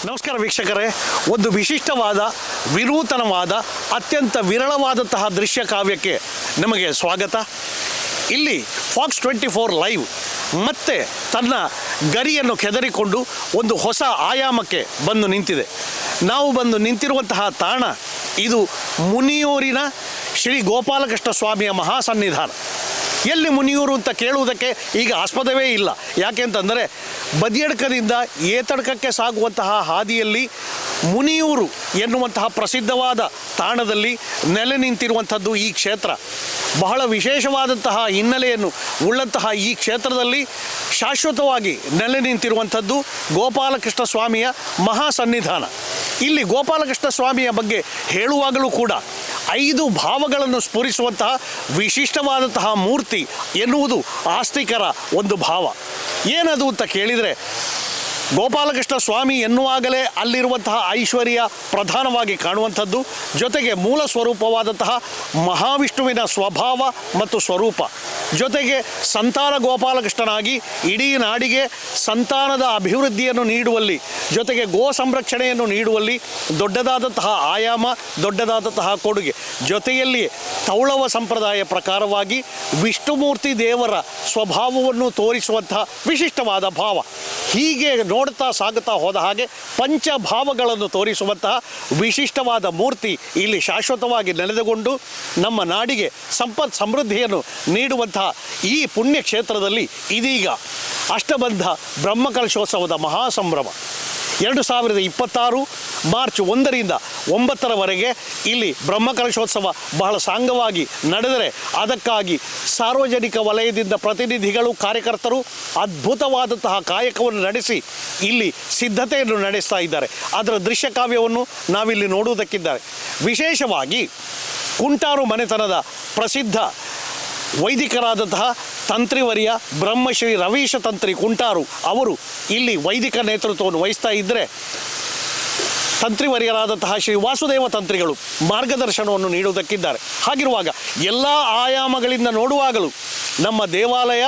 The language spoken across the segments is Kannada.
ನಮಸ್ಕಾರ ವೀಕ್ಷಕರೇ, ಒಂದು ವಿಶಿಷ್ಟವಾದ ವಿನೂತನವಾದ ಅತ್ಯಂತ ವಿರಳವಾದಂತಹ ದೃಶ್ಯ ಕಾವ್ಯಕ್ಕೆ ನಮಗೆ ಸ್ವಾಗತ. ಇಲ್ಲಿ ಫಾಕ್ಸ್ 24 ಲೈವ್ ಮತ್ತೆ ತನ್ನ ಗರಿಯನ್ನು ಕೆದರಿಕೊಂಡು ಒಂದು ಹೊಸ ಆಯಾಮಕ್ಕೆ ಬಂದು ನಿಂತಿದೆ. ನಾವು ಬಂದು ನಿಂತಿರುವಂತಹ ತಾಣ ಇದು ಮುನಿಯೂರಿನ ಶ್ರೀ ಗೋಪಾಲಕೃಷ್ಣ ಸ್ವಾಮಿಯ ಮಹಾಸನ್ನಿಧಾನ. ಎಲ್ಲಿ ಮುನಿಯೂರು ಅಂತ ಕೇಳುವುದಕ್ಕೆ ಈಗ ಆಸ್ಪದವೇ ಇಲ್ಲ. ಯಾಕೆ ಅಂತಂದರೆ ಬದಿಯಡ್ಕದಿಂದ ಏತಡ್ಕಕ್ಕೆ ಸಾಗುವಂತಹ ಹಾದಿಯಲ್ಲಿ ಮುನಿಯೂರು ಎನ್ನುವಂತಹ ಪ್ರಸಿದ್ಧವಾದ ತಾಣದಲ್ಲಿ ನೆಲೆ ನಿಂತಿರುವಂಥದ್ದು ಈ ಕ್ಷೇತ್ರ. ಬಹಳ ವಿಶೇಷವಾದಂತಹ ಹಿನ್ನೆಲೆಯನ್ನು ಉಳ್ಳಂತಹ ಈ ಕ್ಷೇತ್ರದಲ್ಲಿ ಶಾಶ್ವತವಾಗಿ ನೆಲೆ ನಿಂತಿರುವಂಥದ್ದು ಗೋಪಾಲಕೃಷ್ಣ ಸ್ವಾಮಿಯ ಮಹಾಸನ್ನಿಧಾನ. ಇಲ್ಲಿ ಗೋಪಾಲಕೃಷ್ಣ ಸ್ವಾಮಿಯ ಬಗ್ಗೆ ಹೇಳುವಾಗಲೂ ಕೂಡ 5 ಭಾವಗಳನ್ನು ಸ್ಫುರಿಸುವಂತಹ ವಿಶಿಷ್ಟವಾದಂತಹ ಮೂರ್ತಿ ಎನ್ನುವುದು ಆಸ್ತಿಕರ ಒಂದು ಭಾವ. ಏನದು ಅಂತ ಕೇಳಿದರೆ, ಗೋಪಾಲಕೃಷ್ಣ ಸ್ವಾಮಿ ಎನ್ನುವಾಗಲೇ ಅಲ್ಲಿರುವಂತಹ ಐಶ್ವರ್ಯ ಪ್ರಧಾನವಾಗಿ ಕಾಣುವಂಥದ್ದು, ಜೊತೆಗೆ ಮೂಲ ಸ್ವರೂಪವಾದಂತಹ ಮಹಾವಿಷ್ಣುವಿನ ಸ್ವಭಾವ ಮತ್ತು ಸ್ವರೂಪ, ಜೊತೆಗೆ ಸಂತಾನ ಗೋಪಾಲಕೃಷ್ಣನಾಗಿ ಇಡೀ ನಾಡಿಗೆ ಸಂತಾನದ ಅಭಿವೃದ್ಧಿಯನ್ನು ನೀಡುವಲ್ಲಿ, ಜೊತೆಗೆ ಗೋ ಸಂರಕ್ಷಣೆಯನ್ನು ನೀಡುವಲ್ಲಿ ದೊಡ್ಡದಾದಂತಹ ಆಯಾಮ, ದೊಡ್ಡದಾದಂತಹ ಕೊಡುಗೆ, ಜೊತೆಯಲ್ಲಿ ತೌಳವ ಸಂಪ್ರದಾಯ ಪ್ರಕಾರವಾಗಿ ವಿಷ್ಣುಮೂರ್ತಿ ದೇವರ ಸ್ವಭಾವವನ್ನು ತೋರಿಸುವಂತಹ ವಿಶಿಷ್ಟವಾದ ಭಾವ. ಹೀಗೆ ನೋಡ್ತಾ ಸಾಗುತ್ತಾ ಹೋದ ಹಾಗೆ ಪಂಚಭಾವಗಳನ್ನು ತೋರಿಸುವಂತಹ ವಿಶಿಷ್ಟವಾದ ಮೂರ್ತಿ ಇಲ್ಲಿ ಶಾಶ್ವತವಾಗಿ ನೆಲೆದುಕೊಂಡು ನಮ್ಮ ನಾಡಿಗೆ ಸಂಪತ್ ಸಮೃದ್ಧಿಯನ್ನು ನೀಡುವಂತಹ ಈ ಪುಣ್ಯ ಕ್ಷೇತ್ರದಲ್ಲಿ ಇದೀಗ ಅಷ್ಟಬಂಧ ಬ್ರಹ್ಮಕಲಶೋತ್ಸವದ ಮಹಾಸಂಭ್ರಮ 2026 ಮಾರ್ಚ್ 1ರಿಂದ 9ರವರೆಗೆ ಇಲ್ಲಿ ಬ್ರಹ್ಮಕಲಶೋತ್ಸವ ಬಹಳ ಸಾಂಗವಾಗಿ ನಡೆದರೆ, ಅದಕ್ಕಾಗಿ ಸಾರ್ವಜನಿಕ ವಲಯದಿಂದ ಪ್ರತಿನಿಧಿಗಳು, ಕಾರ್ಯಕರ್ತರು ಅದ್ಭುತವಾದಂತಹ ಕಾಯಕವನ್ನು ನಡೆಸಿ ಇಲ್ಲಿ ಸಿದ್ಧತೆಯನ್ನು ನಡೆಸ್ತಾ ಇದ್ದಾರೆ. ಅದರ ದೃಶ್ಯ ಕಾವ್ಯವನ್ನು ನಾವಿಲ್ಲಿ ನೋಡುವುದಕ್ಕಿದ್ದಾರೆ. ವಿಶೇಷವಾಗಿ ಕುಂಟಾರು ಮನೆತನದ ಪ್ರಸಿದ್ಧ ವೈದಿಕರಾದಂತಹ ತಂತ್ರಿವರ್ಯ ಬ್ರಹ್ಮಶ್ರೀ ರವೀಶ ತಂತ್ರಿ ಕುಂಟಾರು ಅವರು ಇಲ್ಲಿ ವೈದಿಕ ನೇತೃತ್ವವನ್ನು ವಹಿಸ್ತಾ ಇದ್ದರೆ, ತಂತ್ರಿವರ್ಯರಾದಂತಹ ಶ್ರೀ ವಾಸುದೇವ ತಂತ್ರಿಗಳು ಮಾರ್ಗದರ್ಶನವನ್ನು ನೀಡುವುದಕ್ಕಿದ್ದಾರೆ. ಹಾಗಿರುವಾಗ ಎಲ್ಲ ಆಯಾಮಗಳಿಂದ ನೋಡುವಾಗಲೂ ನಮ್ಮ ದೇವಾಲಯ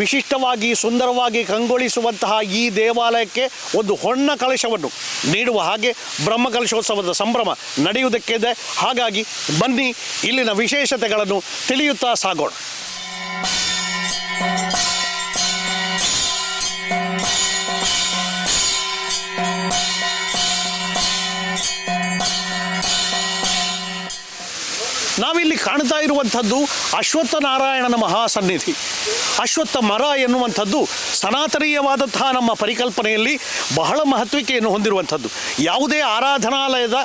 ವಿಶಿಷ್ಟವಾಗಿ ಸುಂದರವಾಗಿ ಕಂಗೊಳಿಸುವಂತಹ ಈ ದೇವಾಲಯಕ್ಕೆ ಒಂದು ಹೊನ್ನ ಕಲಶವನ್ನು ನೀಡುವ ಹಾಗೆ ಬ್ರಹ್ಮಕಲಶೋತ್ಸವದ ಸಂಭ್ರಮ ನಡೆಯುವುದಕ್ಕಿದೆ. ಹಾಗಾಗಿ ಬನ್ನಿ ಇಲ್ಲಿನ ವಿಶೇಷತೆಗಳನ್ನು ತಿಳಿಯುತ್ತಾ ಸಾಗೋಣ. ನಾವಿಲ್ಲಿ ಕಾಣ್ತಾ ಇರುವಂಥದ್ದು ಅಶ್ವತ್ಥನಾರಾಯಣನ ಮಹಾಸನ್ನಿಧಿ. ಅಶ್ವತ್ಥ ಮರ ಎನ್ನುವಂಥದ್ದು ಸನಾತನೀಯವಾದಂತಹ ನಮ್ಮ ಪರಿಕಲ್ಪನೆಯಲ್ಲಿ ಬಹಳ ಮಹತ್ವಿಕೆಯನ್ನು ಹೊಂದಿರುವಂಥದ್ದು. ಯಾವುದೇ ಆರಾಧನಾಲಯದ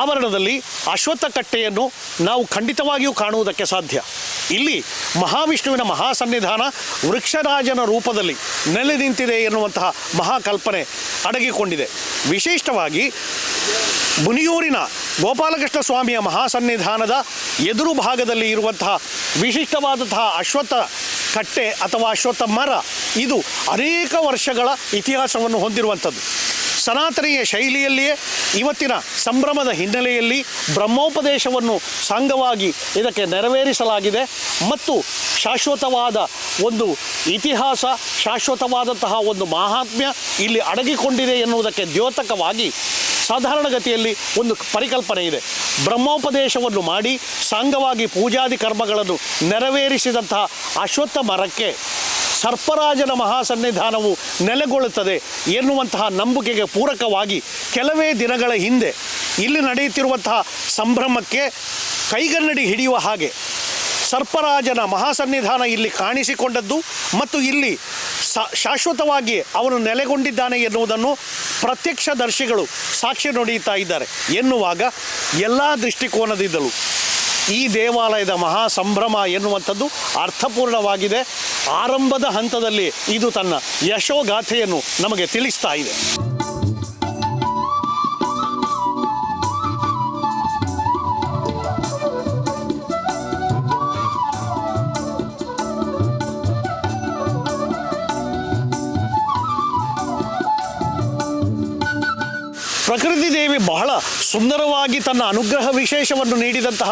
ಆವರಣದಲ್ಲಿ ಅಶ್ವತ್ಥ ಕಟ್ಟೆಯನ್ನು ನಾವು ಖಂಡಿತವಾಗಿಯೂ ಕಾಣುವುದಕ್ಕೆ ಸಾಧ್ಯ. ಇಲ್ಲಿ ಮಹಾವಿಷ್ಣುವಿನ ಮಹಾಸನ್ನಿಧಾನ ವೃಕ್ಷರಾಜನ ರೂಪದಲ್ಲಿ ನೆಲೆ ನಿಂತಿದೆ ಎನ್ನುವಂತಹ ಮಹಾಕಲ್ಪನೆ ಅಡಗಿಕೊಂಡಿದೆ. ವಿಶಿಷ್ಟವಾಗಿ ಮುನಿಯೂರಿನ ಗೋಪಾಲಕೃಷ್ಣ ಸ್ವಾಮಿಯ ಮಹಾಸನ್ನಿಧಾನದ ಎದುರು ಭಾಗದಲ್ಲಿ ಇರುವಂತಹ ವಿಶಿಷ್ಟವಾದಂತಹ ಅಶ್ವತ್ಥ ಕಟ್ಟೆ ಅಥವಾ ಅಶ್ವತ್ಥ ಮರ ಇದು ಅನೇಕ ವರ್ಷಗಳ ಇತಿಹಾಸವನ್ನು ಹೊಂದಿರುವಂಥದ್ದು. ಸನಾತನೀಯ ಶೈಲಿಯಲ್ಲಿಯೇ ಇವತ್ತಿನ ಸಂಭ್ರಮದ ಹಿನ್ನೆಲೆಯಲ್ಲಿ ಬ್ರಹ್ಮೋಪದೇಶವನ್ನು ಸಾಂಗವಾಗಿ ಇದಕ್ಕೆ ನೆರವೇರಿಸಲಾಗಿದೆ ಮತ್ತು ಶಾಶ್ವತವಾದ ಒಂದು ಇತಿಹಾಸ, ಶಾಶ್ವತವಾದಂತಹ ಒಂದು ಮಹಾತ್ಮ್ಯ ಇಲ್ಲಿ ಅಡಗಿಕೊಂಡಿದೆ ಎನ್ನುವುದಕ್ಕೆ ದ್ಯೋತಕವಾಗಿ ಸಾಧಾರಣಗತಿಯಲ್ಲಿ ಒಂದು ಪರಿಕಲ್ಪನೆ ಇದೆ. ಬ್ರಹ್ಮೋಪದೇಶವನ್ನು ಮಾಡಿ ಸಾಂಗವಾಗಿ ಪೂಜಾದಿ ಕರ್ಮಗಳನ್ನು ನೆರವೇರಿಸಿದಂತಹ ಅಶ್ವತ್ಥ ಮರಕ್ಕೆ ಸರ್ಪರಾಜನ ಮಹಾಸನ್ನಿಧಾನವು ನೆಲೆಗೊಳ್ಳುತ್ತದೆ ಎನ್ನುವಂತಹ ನಂಬಿಕೆಗೆ ಪೂರಕವಾಗಿ ಕೆಲವೇ ದಿನಗಳ ಹಿಂದೆ ಇಲ್ಲಿ ನಡೆಯುತ್ತಿರುವಂತಹ ಸಂಭ್ರಮಕ್ಕೆ ಕೈಗನ್ನಡಿ ಹಿಡಿಯುವ ಹಾಗೆ ಸರ್ಪರಾಜನ ಮಹಾಸನ್ನಿಧಾನ ಇಲ್ಲಿ ಕಾಣಿಸಿಕೊಂಡದ್ದು ಮತ್ತು ಇಲ್ಲಿ ಶಾಶ್ವತವಾಗಿ ಅವನು ನೆಲೆಗೊಂಡಿದ್ದಾನೆ ಎನ್ನುವುದನ್ನು ಪ್ರತ್ಯಕ್ಷದರ್ಶಿಗಳು ಸಾಕ್ಷಿ ನುಡಿಯುತ್ತಾ ಇದ್ದಾರೆ ಎನ್ನುವಾಗ ಎಲ್ಲ ದೃಷ್ಟಿಕೋನದಿಂದಲೂ ಈ ದೇವಾಲಯದ ಮಹಾಸಂಭ್ರಮ ಎನ್ನುವಂಥದ್ದು ಅರ್ಥಪೂರ್ಣವಾಗಿದೆ. ಆರಂಭದ ಹಂತದಲ್ಲಿ ಇದು ತನ್ನ ಯಶೋಗಾಥೆಯನ್ನು ನಮಗೆ ತಿಳಿಸ್ತಾ ಇದೆ. ಪ್ರಕೃತಿ ದೇವಿ ಬಹಳ ಸುಂದರವಾಗಿ ತನ್ನ ಅನುಗ್ರಹ ವಿಶೇಷವನ್ನು ನೀಡಿದಂತಹ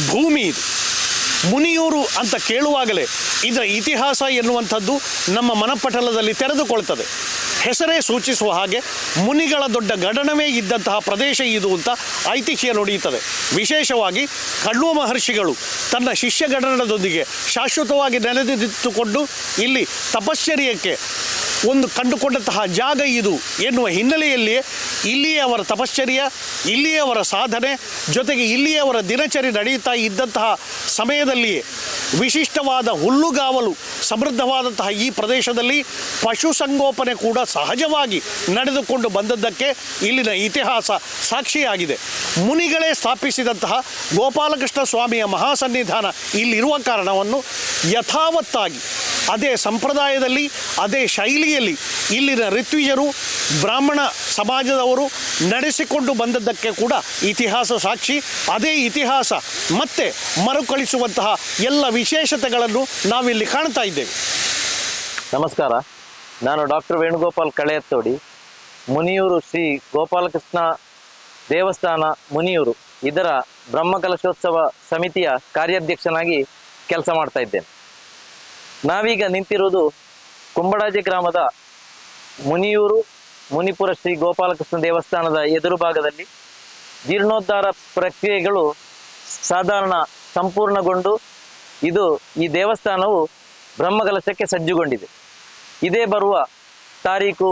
ಭೂಮಿ ಇದು. ಮುನಿಯೂರು ಅಂತ ಕೇಳುವಾಗಲೇ ಇದರ ಇತಿಹಾಸ ಎನ್ನುವಂಥದ್ದು ನಮ್ಮ ಮನಪಟಲದಲ್ಲಿ ತೆರೆದುಕೊಳ್ತದೆ. ಹೆಸರೇ ಸೂಚಿಸುವ ಹಾಗೆ ಮುನಿಗಳ ದೊಡ್ಡ ಗಣನವೇ ಇದ್ದಂತಹ ಪ್ರದೇಶ ಇದು ಅಂತ ಐತಿಹ್ಯ ನುಡಿಯುತ್ತದೆ. ವಿಶೇಷವಾಗಿ ಕಣ್ವ ಮಹರ್ಷಿಗಳು ತನ್ನ ಶಿಷ್ಯಗಣನದೊಂದಿಗೆ ಶಾಶ್ವತವಾಗಿ ನೆಲೆನಿಂತುಕೊಂಡು ಇಲ್ಲಿ ತಪಶ್ಚರ್ಯಕ್ಕೆ ಒಂದು ಕಂಡುಕೊಂಡಂತಹ ಜಾಗ ಇದು ಎನ್ನುವ ಹಿನ್ನೆಲೆಯಲ್ಲಿ ಇಲ್ಲಿಯೇ ಅವರ ತಪಶ್ಚರ್ಯ, ಇಲ್ಲಿಯೇ ಅವರ ಸಾಧನೆ, ಜೊತೆಗೆ ಇಲ್ಲಿಯೇ ಅವರ ದಿನಚರಿ ನಡೆಯುತ್ತಾ ಇದ್ದಂತಹ ಸಮಯದಲ್ಲಿಯೇ ವಿಶಿಷ್ಟವಾದ ಹುಲ್ಲುಗಾವಲು ಸಮೃದ್ಧವಾದಂತಹ ಈ ಪ್ರದೇಶದಲ್ಲಿ ಪಶುಸಂಗೋಪನೆ ಕೂಡ ಸಹಜವಾಗಿ ನಡೆದುಕೊಂಡು ಬಂದದ್ದಕ್ಕೆ ಇಲ್ಲಿನ ಇತಿಹಾಸ ಸಾಕ್ಷಿಯಾಗಿದೆ. ಮುನಿಗಳೇ ಸ್ಥಾಪಿಸಿದಂತಹ ಗೋಪಾಲಕೃಷ್ಣ ಸ್ವಾಮಿಯ ಮಹಾಸನ್ನಿಧಾನ ಇಲ್ಲಿರುವ ಕಾರಣವನ್ನು ಯಥಾವತ್ತಾಗಿ ಅದೇ ಸಂಪ್ರದಾಯದಲ್ಲಿ ಅದೇ ಶೈಲಿಯಲ್ಲಿ ಇಲ್ಲಿನ ಋತ್ವಿಜರು ಬ್ರಾಹ್ಮಣ ಸಮಾಜದವರು ನಡೆಸಿಕೊಂಡು ಬಂದದ್ದಕ್ಕೆ ಕೂಡ ಇತಿಹಾಸ ಸಾಕ್ಷಿ. ಅದೇ ಇತಿಹಾಸ ಮತ್ತೆ ಮರುಕಳಿಸುವಂತಹ ಎಲ್ಲ ವಿಶೇಷತೆಗಳನ್ನು ನಾವಿಲ್ಲಿ ಕಾಣ್ತಾ ಇದ್ದೇವೆ. ನಮಸ್ಕಾರ, ನಾನು ಡಾಕ್ಟರ್ ವೇಣುಗೋಪಾಲ್ ಕಳೆಯತ್ತೋಡಿ, ಮುನಿಯೂರು ಶ್ರೀ ಗೋಪಾಲಕೃಷ್ಣ ದೇವಸ್ಥಾನ ಮುನಿಯೂರು ಇದರ ಬ್ರಹ್ಮಕಲಶೋತ್ಸವ ಸಮಿತಿಯ ಕಾರ್ಯಾಧ್ಯಕ್ಷನಾಗಿ ಕೆಲಸ ಮಾಡ್ತಾ ಇದ್ದೇನೆ. ನಾವೀಗ ನಿಂತಿರುವುದು ಕುಂಬಡಾಜಿ ಗ್ರಾಮದ ಮುನಿಯೂರು ಮುನಿಪುರ ಶ್ರೀ ಗೋಪಾಲಕೃಷ್ಣ ದೇವಸ್ಥಾನದ ಎದುರು ಭಾಗದಲ್ಲಿ. ಜೀರ್ಣೋದ್ಧಾರ ಪ್ರಕ್ರಿಯೆಗಳು ಸಾಧಾರಣ ಸಂಪೂರ್ಣಗೊಂಡು ಈ ದೇವಸ್ಥಾನವು ಬ್ರಹ್ಮಕಲಶಕ್ಕೆ ಸಜ್ಜುಗೊಂಡಿದೆ. ಇದೇ ಬರುವ ತಾರೀಕು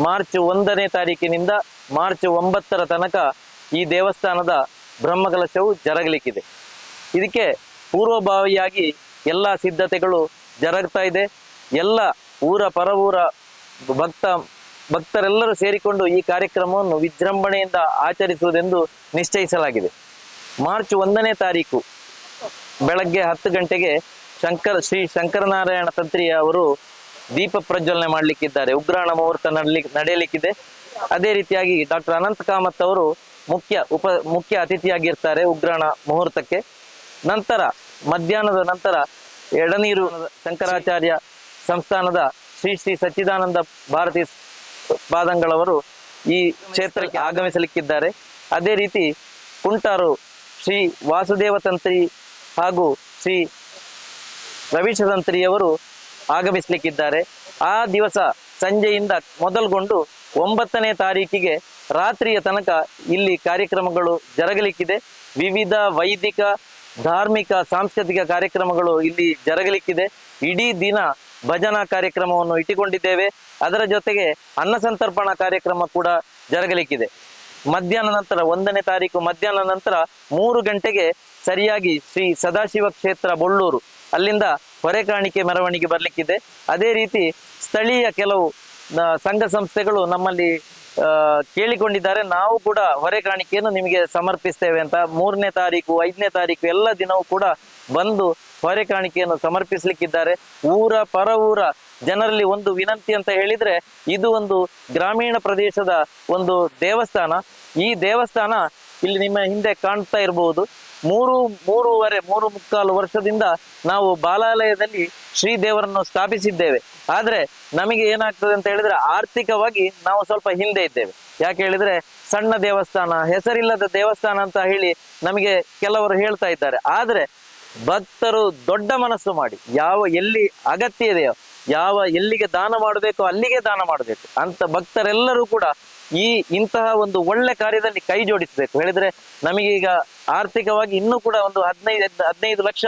ಮಾರ್ಚ್ 1ನೇ ತಾರೀಕಿನಿಂದ ಮಾರ್ಚ್ 9ರ ತನಕ ಈ ದೇವಸ್ಥಾನದ ಬ್ರಹ್ಮಕಲಶವು ಜರಗಲಿಕ್ಕಿದೆ. ಇದಕ್ಕೆ ಪೂರ್ವಭಾವಿಯಾಗಿ ಎಲ್ಲ ಸಿದ್ಧತೆಗಳು ಜರುಗ್ತಾ ಇದೆ. ಎಲ್ಲ ಊರ ಪರವೂರ ಭಕ್ತರೆಲ್ಲರೂ ಸೇರಿಕೊಂಡು ಈ ಕಾರ್ಯಕ್ರಮವನ್ನು ವಿಜೃಂಭಣೆಯಿಂದ ಆಚರಿಸುವುದೆಂದು ನಿಶ್ಚಯಿಸಲಾಗಿದೆ. ಮಾರ್ಚ್ 1ನೇ ತಾರೀಕು ಬೆಳಗ್ಗೆ 10 ಗಂಟೆಗೆ ಶ್ರೀ ಶಂಕರನಾರಾಯಣ ತಂತ್ರಿ ಅವರು ದೀಪ ಪ್ರಜ್ವಲನೆ ಮಾಡಲಿಕ್ಕಿದ್ದಾರೆ. ಉಗ್ರಾಣ ಮುಹೂರ್ತ ನಡೆಯಲಿಕ್ಕಿದೆ. ಅದೇ ರೀತಿಯಾಗಿ ಡಾಕ್ಟರ್ ಅನಂತ ಕಾಮತ್ ಅವರು ಮುಖ್ಯ ಅತಿಥಿಯಾಗಿರ್ತಾರೆ ಉಗ್ರಾಣ ಮುಹೂರ್ತಕ್ಕೆ. ನಂತರ ಮಧ್ಯಾಹ್ನದ ನಂತರ ಎಡನೀರು ಶಂಕರಾಚಾರ್ಯ ಸಂಸ್ಥಾನದ ಶ್ರೀ ಶ್ರೀ ಸಚ್ಚಿದಾನಂದ ಭಾರತಿ ಪಾದಂಗಳವರು ಈ ಕ್ಷೇತ್ರಕ್ಕೆ ಆಗಮಿಸಲಿಕ್ಕಿದ್ದಾರೆ. ಅದೇ ರೀತಿ ಕುಂಟಾರು ಶ್ರೀ ವಾಸುದೇವ ತಂತ್ರಿ ಹಾಗೂ ಶ್ರೀ ರವೀಶ ತಂತ್ರಿಯವರು ಆಗಮಿಸಲಿಕ್ಕಿದ್ದಾರೆ. ಆ ದಿವಸ ಸಂಜೆಯಿಂದ ಮೊದಲುಗೊಂಡು 9ನೇ ತಾರೀಕಿಗೆ ರಾತ್ರಿಯ ತನಕ ಇಲ್ಲಿ ಕಾರ್ಯಕ್ರಮಗಳು ಜರಗಲಿಕ್ಕಿದೆ. ವಿವಿಧ ವೈದಿಕ, ಧಾರ್ಮಿಕ, ಸಾಂಸ್ಕೃತಿಕ ಕಾರ್ಯಕ್ರಮಗಳು ಇಲ್ಲಿ ಜರಗಲಿಕ್ಕಿದೆ. ಇಡೀ ದಿನ ಭಜನಾ ಕಾರ್ಯಕ್ರಮವನ್ನು ಇಟ್ಟುಕೊಂಡಿದ್ದೇವೆ. ಅದರ ಜೊತೆಗೆ ಅನ್ನಸಂತರ್ಪಣಾ ಕಾರ್ಯಕ್ರಮ ಕೂಡ ಜರಗಲಿಕ್ಕಿದೆ. ಮಧ್ಯಾಹ್ನ ನಂತರ 1ನೇ ತಾರೀಕು ಮಧ್ಯಾಹ್ನ ನಂತರ 3 ಗಂಟೆಗೆ ಸರಿಯಾಗಿ ಶ್ರೀ ಸದಾಶಿವ ಕ್ಷೇತ್ರ ಬೊಳ್ಳೂರು ಅಲ್ಲಿಂದ ಹೊರೆ ಕಾಣಿಕೆ ಮೆರವಣಿಗೆ ಬರಲಿಕ್ಕಿದೆ. ಅದೇ ರೀತಿ ಸ್ಥಳೀಯ ಕೆಲವು ಸಂಘ ಸಂಸ್ಥೆಗಳು ನಮ್ಮಲ್ಲಿ ಕೇಳಿಕೊಂಡಿದ್ದಾರೆ, ನಾವು ಕೂಡ ಹೊರೆ ಕಾಣಿಕೆಯನ್ನು ನಿಮಗೆ ಸಮರ್ಪಿಸ್ತೇವೆ ಅಂತ. 3ನೇ ತಾರೀಕು 5ನೇ ತಾರೀಕು ಎಲ್ಲ ದಿನವೂ ಕೂಡ ಬಂದು ಹೊರೆ ಕಾಣಿಕೆಯನ್ನು ಸಮರ್ಪಿಸಲಿಕ್ಕಿದ್ದಾರೆ. ಪರ ಊರ ಜನರಲ್ಲಿ ಒಂದು ವಿನಂತಿ ಅಂತ ಹೇಳಿದ್ರೆ, ಇದು ಒಂದು ಗ್ರಾಮೀಣ ಪ್ರದೇಶದ ಒಂದು ದೇವಸ್ಥಾನ. ಈ ದೇವಸ್ಥಾನ ಇಲ್ಲಿ ನಿಮ್ಮ ಹಿಂದೆ ಕಾಣ್ತಾ ಇರಬಹುದು. 3.5 ವರ್ಷದಿಂದ ನಾವು ಬಾಲಾಲಯದಲ್ಲಿ ಶ್ರೀದೇವರನ್ನು ಸ್ಥಾಪಿಸಿದ್ದೇವೆ. ಆದ್ರೆ ನಮಗೆ ಏನಾಗ್ತದೆ ಅಂತ ಹೇಳಿದ್ರೆ, ಆರ್ಥಿಕವಾಗಿ ನಾವು ಸ್ವಲ್ಪ ಹಿಂದೆ ಇದ್ದೇವೆ. ಯಾಕೆ ಹೇಳಿದ್ರೆ, ಸಣ್ಣ ದೇವಸ್ಥಾನ, ಹೆಸರಿಲ್ಲದ ದೇವಸ್ಥಾನ ಅಂತ ಹೇಳಿ ನಮಗೆ ಕೆಲವರು ಹೇಳ್ತಾ ಇದ್ದಾರೆ. ಆದ್ರೆ ಭಕ್ತರು ದೊಡ್ಡ ಮನಸ್ಸು ಮಾಡಿ ಎಲ್ಲಿ ಅಗತ್ಯ ಇದೆಯೋ, ಎಲ್ಲಿಗೆ ದಾನ ಮಾಡಬೇಕೋ ಅಲ್ಲಿಗೆ ದಾನ ಮಾಡಬೇಕು ಅಂತ ಭಕ್ತರೆಲ್ಲರೂ ಕೂಡ ಇಂತಹ ಒಂದು ಒಳ್ಳೆ ಕಾರ್ಯದಲ್ಲಿ ಕೈ ಜೋಡಿಸಬೇಕು. ಹೇಳಿದ್ರೆ ನಮಗೀಗ ಆರ್ಥಿಕವಾಗಿ ಇನ್ನೂ ಕೂಡ ಒಂದು 15 ಲಕ್ಷ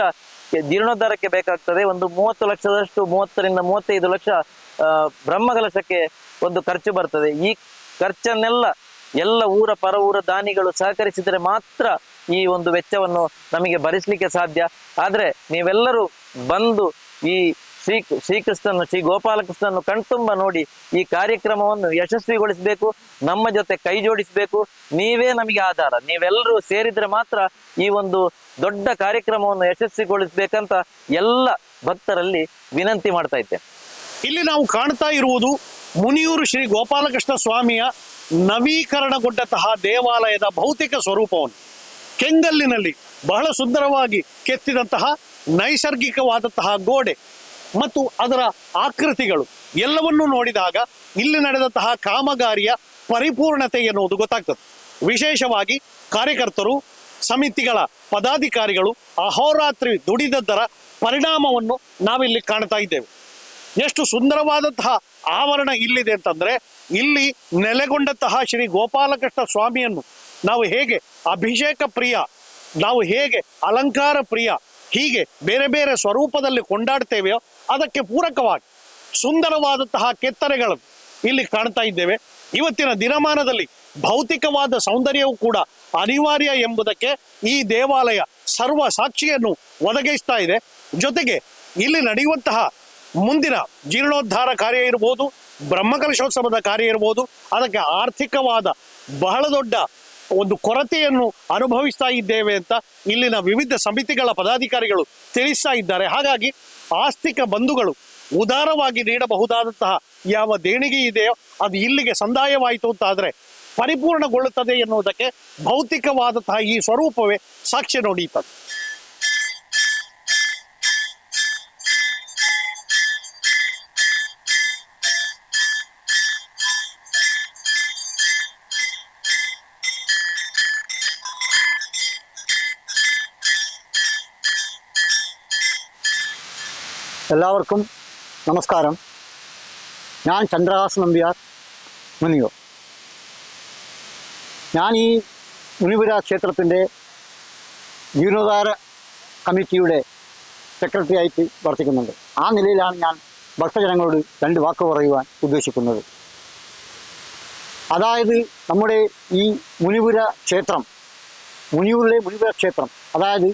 ಜೀರ್ಣೋದ್ಧಾರಕ್ಕೆ ಬೇಕಾಗ್ತದೆ. ಒಂದು 30 ಲಕ್ಷದಷ್ಟು 30ರಿಂದ 35 ಲಕ್ಷ ಬ್ರಹ್ಮಕಲಶಕ್ಕೆ ಒಂದು ಖರ್ಚು ಬರ್ತದೆ. ಈ ಖರ್ಚನ್ನೆಲ್ಲ ಎಲ್ಲ ಪರ ಊರ ದಾನಿಗಳು ಸಹಕರಿಸಿದರೆ ಮಾತ್ರ ಈ ಒಂದು ವೆಚ್ಚವನ್ನು ನಮಗೆ ಭರಿಸಲಿಕ್ಕೆ ಸಾಧ್ಯ. ಆದ್ರೆ ನೀವೆಲ್ಲರೂ ಬಂದು ಈ ಶ್ರೀಕೃಷ್ಣನು ಶ್ರೀ ಗೋಪಾಲಕೃಷ್ಣನು ಕಣ್ತುಂಬ ನೋಡಿ ಈ ಕಾರ್ಯಕ್ರಮವನ್ನು ಯಶಸ್ವಿಗೊಳಿಸಬೇಕು. ನಮ್ಮ ಜೊತೆ ಕೈ ಜೋಡಿಸಬೇಕು. ನೀವೇ ನಮಗೆ ಆಧಾರ. ನೀವೆಲ್ಲರೂ ಸೇರಿದ್ರೆ ಮಾತ್ರ ಈ ಒಂದು ದೊಡ್ಡ ಕಾರ್ಯಕ್ರಮವನ್ನು ಯಶಸ್ವಿಗೊಳಿಸಬೇಕಂತ ಎಲ್ಲ ಭಕ್ತರಲ್ಲಿ ವಿನಂತಿ ಮಾಡ್ತಾ ಇದ್ದೇನೆ. ಇಲ್ಲಿ ನಾವು ಕಾಣ್ತಾ ಇರುವುದು ಮುನಿಯೂರು ಶ್ರೀ ಗೋಪಾಲಕೃಷ್ಣ ಸ್ವಾಮಿಯ ನವೀಕರಣಗೊಂಡಂತಹ ದೇವಾಲಯದ ಭೌತಿಕ ಸ್ವರೂಪವನ್ನು. ಕೆಂಗಲ್ಲಿನಲ್ಲಿ ಬಹಳ ಸುಂದರವಾಗಿ ಕೆತ್ತಿದಂತಹ ನೈಸರ್ಗಿಕವಾದಂತಹ ಗೋಡೆ ಮತ್ತು ಅದರ ಆಕೃತಿಗಳು ಎಲ್ಲವನ್ನೂ ನೋಡಿದಾಗ ಇಲ್ಲಿ ನಡೆದಂತಹ ಕಾಮಗಾರಿಯ ಪರಿಪೂರ್ಣತೆ ಎನ್ನುವುದು ಗೊತ್ತಾಗ್ತದೆ. ವಿಶೇಷವಾಗಿ ಕಾರ್ಯಕರ್ತರು, ಸಮಿತಿಗಳ ಪದಾಧಿಕಾರಿಗಳು ಅಹೋರಾತ್ರಿ ದುಡಿದದ್ದರ ಪರಿಣಾಮವನ್ನು ನಾವಿಲ್ಲಿ ಕಾಣ್ತಾ ಇದ್ದೇವೆ. ಎಷ್ಟು ಸುಂದರವಾದಂತಹ ಆವರಣ ಇಲ್ಲಿದೆ ಅಂತಂದ್ರೆ, ಇಲ್ಲಿ ನೆಲೆಗೊಂಡಂತಹ ಶ್ರೀ ಗೋಪಾಲಕೃಷ್ಣ ಸ್ವಾಮಿಯನ್ನು ನಾವು ಹೇಗೆ ಅಭಿಷೇಕ ಪ್ರಿಯ, ನಾವು ಹೇಗೆ ಅಲಂಕಾರ ಪ್ರಿಯ, ಹೀಗೆ ಬೇರೆ ಬೇರೆ ಸ್ವರೂಪದಲ್ಲಿ ಕೊಂಡಾಡ್ತೇವೆಯೋ ಅದಕ್ಕೆ ಪೂರಕವಾಗಿ ಸುಂದರವಾದಂತಹ ಕೆತ್ತನೆಗಳನ್ನು ಇಲ್ಲಿ ಕಾಣ್ತಾ ಇದ್ದೇವೆ. ಇವತ್ತಿನ ದಿನಮಾನದಲ್ಲಿ ಭೌತಿಕವಾದ ಸೌಂದರ್ಯವೂ ಕೂಡ ಅನಿವಾರ್ಯ ಎಂಬುದಕ್ಕೆ ಈ ದೇವಾಲಯ ಸರ್ವ ಸಾಕ್ಷಿಯನ್ನು ಒದಗಿಸ್ತಾ ಇದೆ. ಜೊತೆಗೆ ಇಲ್ಲಿ ನಡೆಯುವಂತಹ ಮುಂದಿನ ಜೀರ್ಣೋದ್ಧಾರ ಕಾರ್ಯ ಇರ್ಬೋದು, ಬ್ರಹ್ಮಕಲಶೋತ್ಸವದ ಕಾರ್ಯ ಇರ್ಬೋದು, ಅದಕ್ಕೆ ಆರ್ಥಿಕವಾದ ಬಹಳ ದೊಡ್ಡ ಒಂದು ಕೊರತೆಯನ್ನು ಅನುಭವಿಸ್ತಾ ಇದ್ದೇವೆ ಅಂತ ಇಲ್ಲಿನ ವಿವಿಧ ಸಮಿತಿಗಳ ಪದಾಧಿಕಾರಿಗಳು ತಿಳಿಸ್ತಾ ಇದ್ದಾರೆ. ಹಾಗಾಗಿ ಆಸ್ತಿಕ ಬಂಧುಗಳು ಉದಾರವಾಗಿ ನೀಡಬಹುದಾದಂತಹ ಯಾವ ದೇಣಿಗೆ ಇದೆಯೋ ಅದು ಇಲ್ಲಿಗೆ ಸಂದಾಯವಾಯಿತು ಅಂತ ಆದರೆ ಪರಿಪೂರ್ಣಗೊಳ್ಳುತ್ತದೆ ಎನ್ನುವುದಕ್ಕೆ ಭೌತಿಕವಾದಂತಹ ಈ ಸ್ವರೂಪವೇ ಸಾಕ್ಷ್ಯ ನುಡಿಯುತ್ತದೆ. എല്ലാവർക്കും നമസ്കാരം. ഞാൻ ചന്ദ്രഹാസ് നമ്പ്യാർ, മുനിയൂർ. ഞാൻ ഈ മുനിപുര ക്ഷേത്രത്തിൻ്റെ ജീർണോദ്ധാര കമ്മിറ്റിയുടെ സെക്രട്ടറി ആയിട്ട് പ്രവർത്തിക്കുന്നുണ്ട്. ആ നിലയിലാണ് ഞാൻ ഭക്തജനങ്ങളോട് 2 വാക്ക് പറയുവാൻ ഉദ്ദേശിക്കുന്നത്. അതായത് നമ്മുടെ ഈ മുനിപുര ക്ഷേത്രം, മുനിയൂരിലെ മുനിപുര ക്ഷേത്രം, അതായത്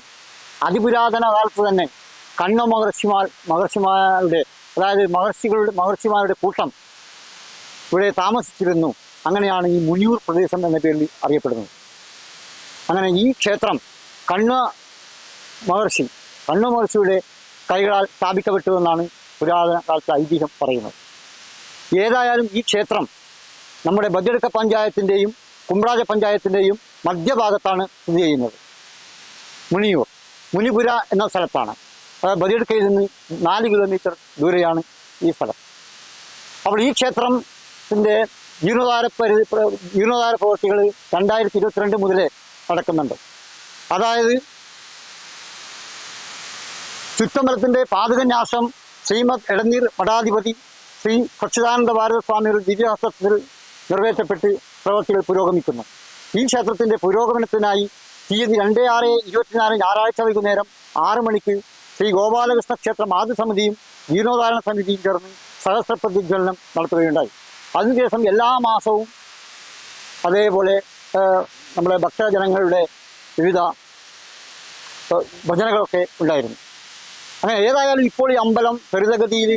അതിപുരാതന കാലത്ത് തന്നെ കണ്വ മഹർഷിമാരുടെ അതായത് മഹർഷിമാരുടെ കൂട്ടം ഇവിടെ താമസിച്ചിരുന്നു. അങ്ങനെയാണ് ഈ മുനിയൂർ പ്രദേശം എന്ന പേരിൽ അറിയപ്പെടുന്നത്. അങ്ങനെ ഈ ക്ഷേത്രം കണ്വ മഹർഷിയുടെ കൈകളാൽ സ്ഥാപിക്കപ്പെട്ടുവെന്നാണ് പുരാതന കാലത്തെ ഐതിഹ്യം പറയുന്നത്. ഏതായാലും ഈ ക്ഷേത്രം നമ്മുടെ ബദിയടുക്ക പഞ്ചായത്തിൻ്റെയും കുമ്പ്രാജ പഞ്ചായത്തിൻ്റെയും മധ്യഭാഗത്താണ് സ്ഥിതി ചെയ്യുന്നത്. മുനിപുര എന്ന സ്ഥലത്താണ്. ബദിയടുക്കയിൽ നിന്ന് 4 കിലോമീറ്റർ ദൂരെയാണ് ഈ സ്ഥലം. അപ്പോൾ ഈ ക്ഷേത്രത്തിൻ്റെ ജീർണോദ്ധാര പ്രവൃത്തികൾ 2022 മുതലേ നടക്കുന്നുണ്ട്. അതായത് ചുറ്റമ്പലത്തിൻ്റെ പാതകന്യാസം ശ്രീമദ് എടനീർ മഠാധിപതി ശ്രീ സച്ചിദാനന്ദ ഭാരത സ്വാമിയുടെ ദിവ്യഹസ്തത്തിൽ നിറവേറ്റപ്പെട്ട് പ്രവൃത്തികൾ പുരോഗമിക്കുന്നു. ഈ ക്ഷേത്രത്തിൻ്റെ പുരോഗമനത്തിനായി തീയതി 2/6/24 ഞായറാഴ്ച വൈകുന്നേരം 6 മണിക്ക് ശ്രീ ഗോപാലകൃഷ്ണ ക്ഷേത്ര മാതൃസമിതിയും ജീർണോദ്ധാരണ സമിതിയും ചേർന്ന് സഹസ്രപ്രതിജ്വലനം നടത്തുകയുണ്ടായി. അതിനുശേഷം എല്ലാ മാസവും അതേപോലെ നമ്മുടെ ഭക്തജനങ്ങളുടെ വിവിധ ഭജനകളൊക്കെ ഉണ്ടായിരുന്നു. അങ്ങനെ ഏതായാലും ഇപ്പോൾ ഈ അമ്പലം ത്വരിതഗതിയിൽ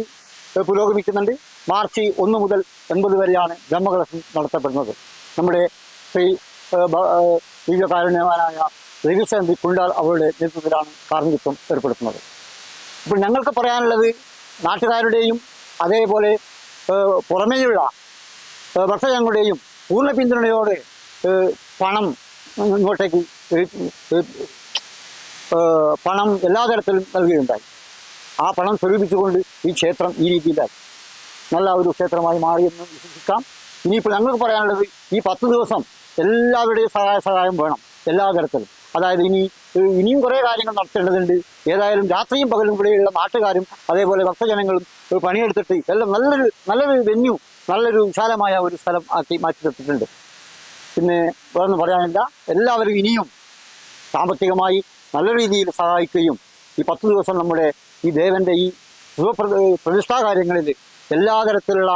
പുരോഗമിക്കുന്നുണ്ട്. മാർച്ച് 1 മുതൽ 9 വരെയാണ് ബ്രഹ്മകലശം നടത്തപ്പെടുന്നത്. നമ്മുടെ ശ്രീ ദിവ്യകാരുണ്യവാനായ രവിശാന്തി കുണ്ടാൽ അവരുടെ നേതൃത്വത്തിലാണ് കാർമ്മികത്വം ഏർപ്പെടുത്തുന്നത്. ഇപ്പോൾ ഞങ്ങൾക്ക് പറയാനുള്ളത് നാട്ടുകാരുടെയും അതേപോലെ പുറമേയുള്ള ഭക്തജനങ്ങളുടെയും പൂർണ്ണ പിന്തുണയോടെ പണം ഇങ്ങോട്ടേക്ക് പണം എല്ലാ തരത്തിലും നൽകുകയുണ്ടായി. ആ പണം സ്വരൂപിച്ചുകൊണ്ട് ഈ ക്ഷേത്രം ഈ രീതിയിലായി നല്ല ഒരു ക്ഷേത്രമായി മാറിയെന്ന് വിശ്വസിക്കാം. ഇനിയിപ്പോൾ ഞങ്ങൾക്ക് പറയാനുള്ളത് ഈ 10 ദിവസം എല്ലാവരുടെയും സഹായം വേണം എല്ലാ തരത്തിലും. അതായത് ഇനിയും കുറേ കാര്യങ്ങൾ നടത്തേണ്ടതുണ്ട്. ഏതായാലും രാത്രിയും പകലും ഇവിടെയുള്ള നാട്ടുകാരും അതേപോലെ ഭക്തജനങ്ങളും പണിയെടുത്തിട്ട് എല്ലാം നല്ലൊരു വെന്യൂ, നല്ലൊരു വിശാലമായ ഒരു സ്ഥലം ആക്കി മാറ്റിയെടുത്തിട്ടുണ്ട്. പിന്നെ വേറൊന്നും പറയാനില്ല. എല്ലാവരും ഇനിയും സാമ്പത്തികമായി നല്ല രീതിയിൽ സഹായിക്കുകയും ഈ 10 ദിവസം നമ്മുടെ ഈ ദേവൻ്റെ ഈ പ്രതിഷ്ഠാ കാര്യങ്ങളിൽ എല്ലാ തരത്തിലുള്ള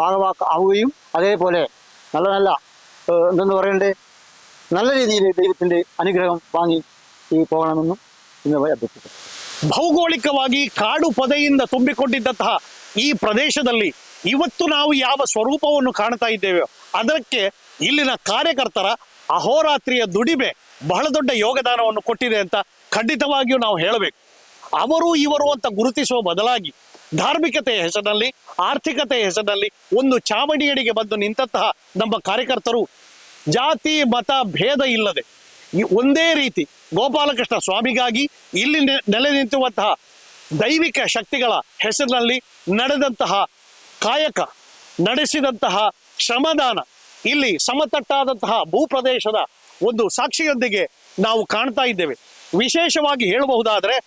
ഭാഗമാവുകയും അതേപോലെ നല്ല എന്തെന്ന് പറയണ്ടേ നല്ല രീതിയിൽ ദൈവത്തിൻ്റെ അനുഗ്രഹം വാങ്ങി പോകണമെന്നും ഇന്ന് ಅಭ್ಯರ್ಥಿಸುತ್ತೇನೆ. ಭೌಗೋಳಿಕವಾಗಿ ಕಾಡು ಪೊದೆಯಿಂದ ತುಂಬಿಕೊಂಡಿದ್ದಂತಹ ಈ ಪ್ರದೇಶದಲ್ಲಿ ಇವತ್ತು ನಾವು ಯಾವ ಸ್ವರೂಪವನ್ನು ಕಾಣ್ತಾ ಇದ್ದೇವೆಯೋ ಅದಕ್ಕೆ ಇಲ್ಲಿನ ಕಾರ್ಯಕರ್ತರ ಅಹೋರಾತ್ರಿಯ ದುಡಿಮೆ ಬಹಳ ದೊಡ್ಡ ಯೋಗದಾನವನ್ನು ಕೊಟ್ಟಿದೆ ಅಂತ ಖಂಡಿತವಾಗಿಯೂ ನಾವು ಹೇಳಬೇಕು. ಅವರು ಇವರು ಅಂತ ಗುರುತಿಸುವ ಬದಲಾಗಿ ಧಾರ್ಮಿಕತೆಯ ಹೆಸರಿನಲ್ಲಿ, ಆರ್ಥಿಕತೆಯ ಹೆಸರಿನಲ್ಲಿ ಒಂದು ಚಾವಡಿಯಡಿಗೆ ಬಂದು ನಿಂತಹ ನಮ್ಮ ಕಾರ್ಯಕರ್ತರು ಜಾತಿ ಮತ ಭೇದ ಇಲ್ಲದೆ ಒಂದೇ ರೀತಿ ಗೋಪಾಲಕೃಷ್ಣ ಸ್ವಾಮಿಗಾಗಿ ಇಲ್ಲಿ ನೆಲೆ ನಿಂತಿರುವಂತಹ ದೈವಿಕ ಶಕ್ತಿಗಳ ಹೆಸರಿನಲ್ಲಿ ನಡೆದಂತಹ ಕಾಯಕ, ನಡೆಸಿದಂತಹ ಶ್ರಮದಾನ ಇಲ್ಲಿ ಸಮತಟ್ಟಾದಂತಹ ಭೂಪ್ರದೇಶದ ಒಂದು ಸಾಕ್ಷಿಯೊಂದಿಗೆ ನಾವು ಕಾಣ್ತಾ ಇದ್ದೇವೆ. ವಿಶೇಷವಾಗಿ ಹೇಳಬಹುದಾದರೆ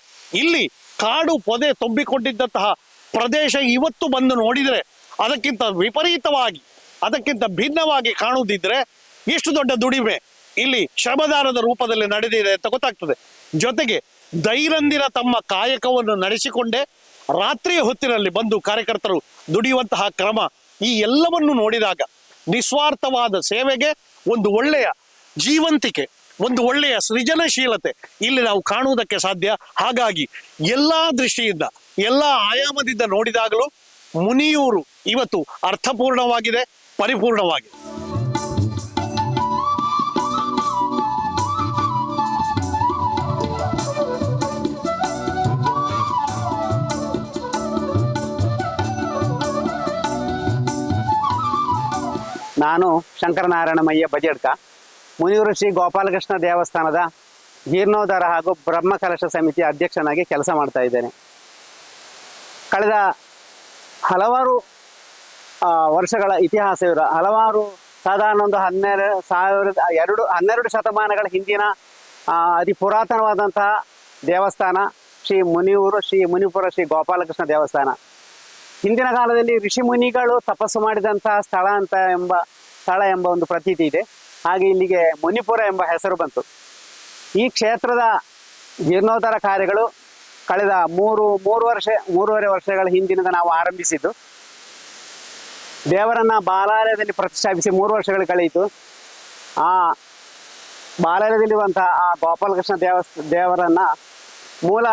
ಇಲ್ಲಿ ಕಾಡು ಪೊದೆ ತುಂಬಿಕೊಂಡಿದ್ದಂತಹ ಪ್ರದೇಶ ಇವತ್ತು ಬಂದು ನೋಡಿದರೆ ಅದಕ್ಕಿಂತ ವಿಪರೀತವಾಗಿ, ಅದಕ್ಕಿಂತ ಭಿನ್ನವಾಗಿ ಕಾಣುವುದಿದ್ರೆ ಎಷ್ಟು ದೊಡ್ಡ ದುಡಿಮೆ ಇಲ್ಲಿ ಶ್ರಮದಾನದ ರೂಪದಲ್ಲಿ ನಡೆದಿದೆ ಅಂತ ಗೊತ್ತಾಗ್ತದೆ. ಜೊತೆಗೆ ದೈನಂದಿನ ತಮ್ಮ ಕಾಯಕವನ್ನು ನಡೆಸಿಕೊಂಡೇ ರಾತ್ರಿಯ ಹೊತ್ತಿನಲ್ಲಿ ಬಂದು ಕಾರ್ಯಕರ್ತರು ದುಡಿಯುವಂತಹ ಕ್ರಮ, ಈ ಎಲ್ಲವನ್ನು ನೋಡಿದಾಗ ನಿಸ್ವಾರ್ಥವಾದ ಸೇವೆಗೆ ಒಂದು ಒಳ್ಳೆಯ ಜೀವಂತಿಕೆ, ಒಂದು ಒಳ್ಳೆಯ ಸೃಜನಶೀಲತೆ ಇಲ್ಲಿ ನಾವು ಕಾಣುವುದಕ್ಕೆ ಸಾಧ್ಯ. ಹಾಗಾಗಿ ಎಲ್ಲಾ ದೃಷ್ಟಿಯಿಂದ, ಎಲ್ಲಾ ಆಯಾಮದಿಂದ ನೋಡಿದಾಗಲೂ ಮುನಿಯೂರು ಇವತ್ತು ಅರ್ಥಪೂರ್ಣವಾಗಿದೆ, ಪರಿಪೂರ್ಣವಾಗಿದೆ. ನಾನು ಶಂಕರನಾರಾಯಣಮಯ್ಯ ಬಜೆಡ್ಕ, ಮುನಿಯೂರು ಶ್ರೀ ಗೋಪಾಲಕೃಷ್ಣ ದೇವಸ್ಥಾನದ ಜೀರ್ಣೋದ್ಧಾರ ಹಾಗೂ ಬ್ರಹ್ಮಕಲಶ ಸಮಿತಿಯ ಅಧ್ಯಕ್ಷನಾಗಿ ಕೆಲಸ ಮಾಡ್ತಾ ಇದ್ದೇನೆ. ಕಳೆದ ಹಲವಾರು ವರ್ಷಗಳ ಇತಿಹಾಸವಿರುವ, ಹಲವಾರು ಸಾಧಾರಣ ಒಂದು 12 ಶತಮಾನಗಳ ಹಿಂದಿನ ಅತಿ ಪುರಾತನವಾದಂತಹ ದೇವಸ್ಥಾನ ಶ್ರೀ ಮುನಿಯೂರು ಶ್ರೀ ಮುನಿಪುರ ಶ್ರೀ ಗೋಪಾಲಕೃಷ್ಣ ದೇವಸ್ಥಾನ. ಹಿಂದಿನ ಕಾಲದಲ್ಲಿ ಋಷಿ ಮುನಿಗಳು ತಪಸ್ಸು ಮಾಡಿದಂತಹ ಸ್ಥಳ ಎಂಬ ಒಂದು ಪ್ರತೀತಿ ಇದೆ. ಹಾಗೆ ಇಲ್ಲಿಗೆ ಮುನಿಪುರ ಎಂಬ ಹೆಸರು ಬಂತು. ಈ ಕ್ಷೇತ್ರದ ಜೀರ್ಣೋದ್ಧಾರ ಕಾರ್ಯಗಳು ಕಳೆದ ಮೂರುವರೆ ವರ್ಷಗಳ ಹಿಂದಿನಿಂದ ನಾವು ಆರಂಭಿಸಿದ್ದು. ದೇವರನ್ನ ಬಾಲಾಲಯದಲ್ಲಿ ಪ್ರತಿಷ್ಠಾಪಿಸಿ 3 ವರ್ಷಗಳು ಕಳೆಯಿತು. ಆ ಬಾಲಾಲಯದಲ್ಲಿರುವಂತಹ ಆ ಗೋಪಾಲಕೃಷ್ಣ ದೇವರನ್ನ ಮೂಲ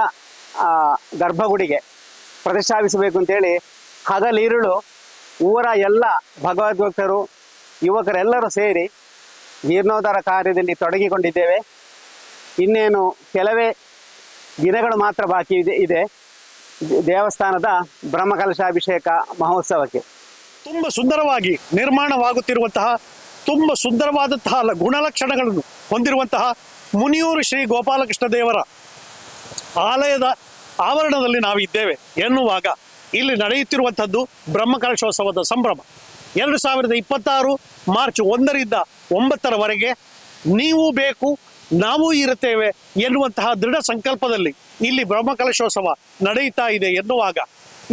ಗರ್ಭಗುಡಿಗೆ ಪ್ರತಿಷ್ಠಾಪಿಸಬೇಕು ಅಂತೇಳಿ ಹಗಲಿರುಳು ಊರ ಎಲ್ಲ ಭಗವದ್ಭಕ್ತರು, ಯುವಕರೆಲ್ಲರೂ ಸೇರಿ ಜೀರ್ಣೋದ್ಧಾರ ಕಾರ್ಯದಲ್ಲಿ ತೊಡಗಿಕೊಂಡಿದ್ದೇವೆ. ಇನ್ನೇನು ಕೆಲವೇ ದಿನಗಳು ಮಾತ್ರ ಬಾಕಿ ಇದೆ ದೇವಸ್ಥಾನದ ಬ್ರಹ್ಮಕಲಶಾಭಿಷೇಕ ಮಹೋತ್ಸವಕ್ಕೆ. ತುಂಬ ಸುಂದರವಾಗಿ ನಿರ್ಮಾಣವಾಗುತ್ತಿರುವಂತಹ, ತುಂಬ ಸುಂದರವಾದಂತಹ ಗುಣಲಕ್ಷಣಗಳನ್ನು ಹೊಂದಿರುವಂತಹ ಮುನಿಯೂರು ಶ್ರೀ ಗೋಪಾಲಕೃಷ್ಣ ದೇವರ ಆಲಯದ ಆವರಣದಲ್ಲಿ ನಾವಿದ್ದೇವೆ ಎನ್ನುವಾಗ ಇಲ್ಲಿ ನಡೆಯುತ್ತಿರುವಂಥದ್ದು ಬ್ರಹ್ಮಕಲಶೋತ್ಸವದ ಸಂಭ್ರಮ. 2026 ಮಾರ್ಚ್ 1ರಿಂದ 9ರವರೆಗೆ ನೀವು ಬೇಕು ನಾವು ಇರುತ್ತೇವೆ ಎನ್ನುವಂತಹ ದೃಢ ಸಂಕಲ್ಪದಲ್ಲಿ ಇಲ್ಲಿ ಬ್ರಹ್ಮಕಲಶೋತ್ಸವ ನಡೆಯುತ್ತಾ ಇದೆ ಎನ್ನುವಾಗ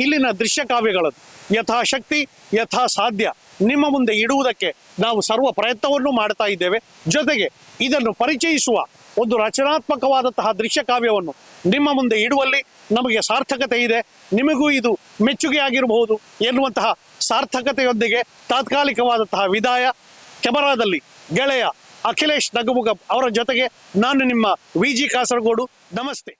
ಇಲ್ಲಿನ ದೃಶ್ಯ ಕಾವ್ಯಗಳನ್ನು ಯಥಾಶಕ್ತಿ ಯಥಾ ಸಾಧ್ಯ ನಿಮ್ಮ ಮುಂದೆ ಇಡುವುದಕ್ಕೆ ನಾವು ಸರ್ವ ಪ್ರಯತ್ನವನ್ನು ಮಾಡ್ತಾ ಇದ್ದೇವೆ. ಜೊತೆಗೆ ಇದನ್ನು ಪರಿಚಯಿಸುವ ಒಂದು ರಚನಾತ್ಮಕವಾದಂತಹ ದೃಶ್ಯ ಕಾವ್ಯವನ್ನು ನಿಮ್ಮ ಮುಂದೆ ಇಡುವಲ್ಲಿ ನಮಗೆ ಸಾರ್ಥಕತೆ ಇದೆ, ನಿಮಗೂ ಇದು ಮೆಚ್ಚುಗೆ ಆಗಿರಬಹುದು ಎನ್ನುವಂತಹ ಸಾರ್ಥಕತೆಯೊಂದಿಗೆ ತಾತ್ಕಾಲಿಕವಾದಂತಹ ವಿದಾಯ. ಕೆಮರಾದಲ್ಲಿ ಗೆಳೆಯ ಅಖಿಲೇಶ್ ನಗುಮುಗ ಅವರ ಜೊತೆಗೆ ನಾನು ನಿಮ್ಮ ವಿಜಿ ಕಾಸರಗೋಡು. ನಮಸ್ತೆ.